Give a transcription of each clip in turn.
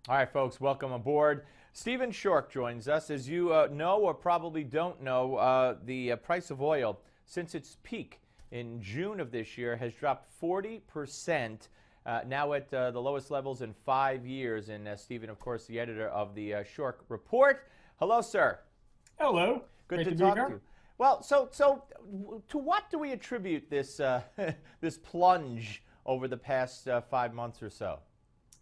All right, folks, welcome aboard. Stephen Schork joins us. As you know or probably don't know, the price of oil since its peak in June of this year has dropped 40%, now at the lowest levels in 5 years. And Stephen, of course, the editor of the Schork Report. Hello, sir. Hello. Good Great to to be talk to here. you. Well, so to what do we attribute this this plunge over the past 5 months or so?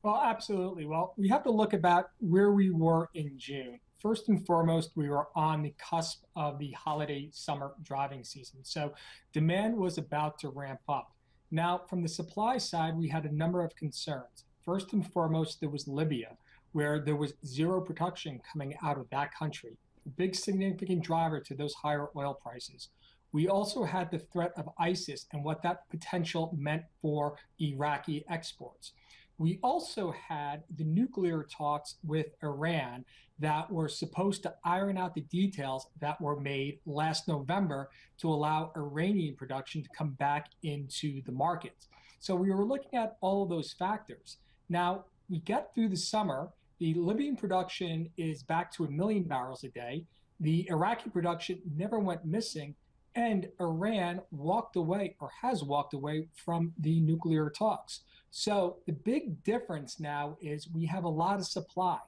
Well, absolutely. Well, we have to look about where we were in June. First and foremost, we were on the cusp of the holiday summer driving season. So demand was about to ramp up. Now, from the supply side, we had a number of concerns. First and foremost, there was Libya, where there was zero production coming out of that country, a big significant driver to those higher oil prices. We also had the threat of ISIS and what that potential meant for Iraqi exports. We also had the nuclear talks with Iran that were supposed to iron out the details that were made last November to allow Iranian production to come back into the markets. So we were looking at all of those factors. Now, we get through the summer, the Libyan production is back to 1 million barrels a day. The Iraqi production never went missing, and Iran walked away or has walked away from the nuclear talks. So the big difference now is we have a lot of supply.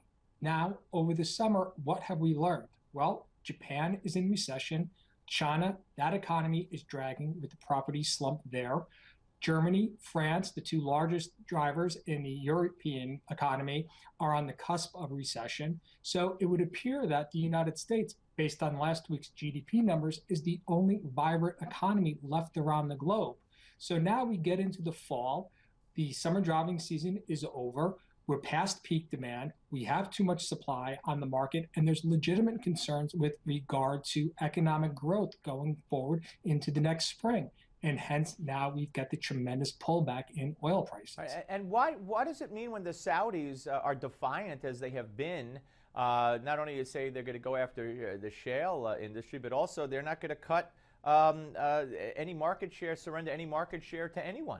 Now, over the summer, what have we learned? Well, Japan is in recession. China, that economy is dragging with the property slump there. Germany, France, the two largest drivers in the European economy, are on the cusp of recession. So it would appear that the United States, based on last week's GDP numbers, is the only vibrant economy left around the globe. So now we get into the fall. The summer driving season is over. We're past peak demand. We have too much supply on the market, and there's legitimate concerns with regard to economic growth going forward into the next spring. And hence, now we've got the tremendous pullback in oil prices. And why does it mean when the Saudis are defiant as they have been? Not only to say they're going to go after the shale industry, but also they're not going to cut any market share, surrender any market share to anyone.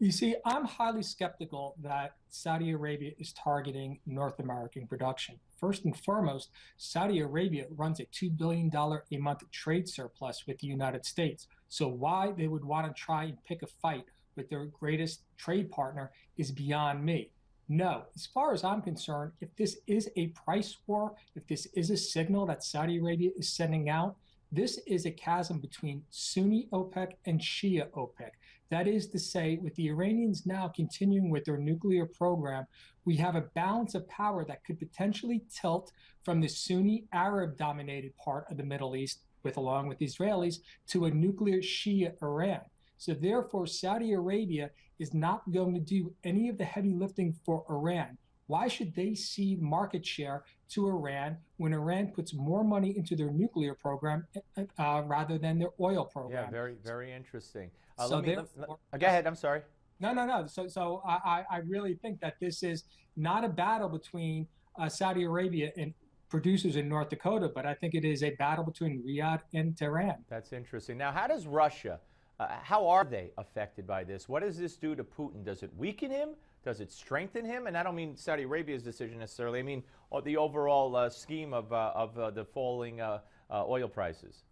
You see, I'm highly skeptical that Saudi Arabia is targeting North American production. First and foremost, Saudi Arabia runs a $2 billion a month trade surplus with the United States. So why they would want to try and pick a fight with their greatest trade partner is beyond me. No, as far as I'm concerned, if this is a price war, if this is a signal that Saudi Arabia is sending out, this is a chasm between Sunni OPEC and Shia OPEC. That is to say, with the Iranians now continuing with their nuclear program, we have a balance of power that could potentially tilt from the Sunni Arab-dominated part of the Middle East, along with the Israelis, to a nuclear Shia Iran. So therefore, Saudi Arabia is not going to do any of the heavy lifting for Iran. Why should they cede market share to Iran when Iran puts more money into their nuclear program rather than their oil program? Yeah, very interesting. So Go ahead. I'm sorry. no. So I really think that this is not a battle between Saudi Arabia and producers in North Dakota, but I think it is a battle between Riyadh and Tehran. That's interesting. Now, how does Russia? How are they affected by this? What does this do to Putin? Does it weaken him? Does it strengthen him? And I don't mean Saudi Arabia's decision necessarily. I mean the overall scheme of the falling oil prices.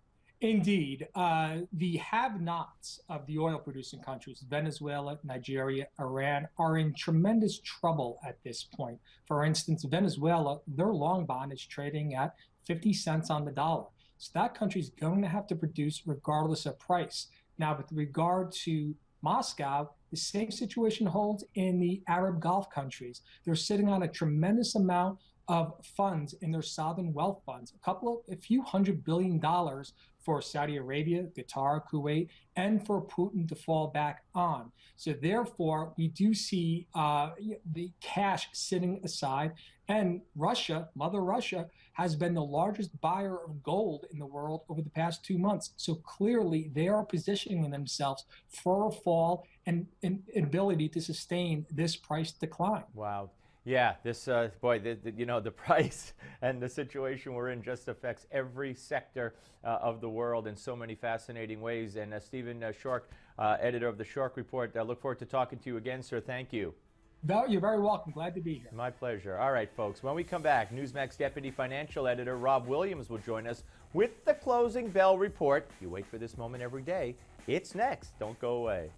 Indeed, the have-nots of the oil-producing countries, Venezuela, Nigeria, Iran, are in tremendous trouble at this point. For instance, Venezuela, their long bond is trading at 50 cents on the dollar. So that country is going to have to produce regardless of price. Now, with regard to Moscow, the same situation holds in the Arab Gulf countries. They're sitting on a tremendous amount of funds in their sovereign wealth funds, a few $100 billion for Saudi Arabia, Qatar, Kuwait, and for Putin to fall back on. So therefore, we do see the cash sitting aside. And Russia, Mother Russia, has been the largest buyer of gold in the world over the past 2 months. So clearly, they are positioning themselves for a fall and an ability to sustain this price decline. Wow. Yeah, this boy, the price and the situation we're in just affects every sector of the world in so many fascinating ways. And Stephen Schork, editor of the Schork Report, I look forward to talking to you again, sir. Thank you. You're very welcome. Glad to be here. My pleasure. All right, folks. When we come back, Newsmax Deputy Financial Editor Rob Williams will join us with the Closing Bell Report. You wait for this moment every day. It's next. Don't go away.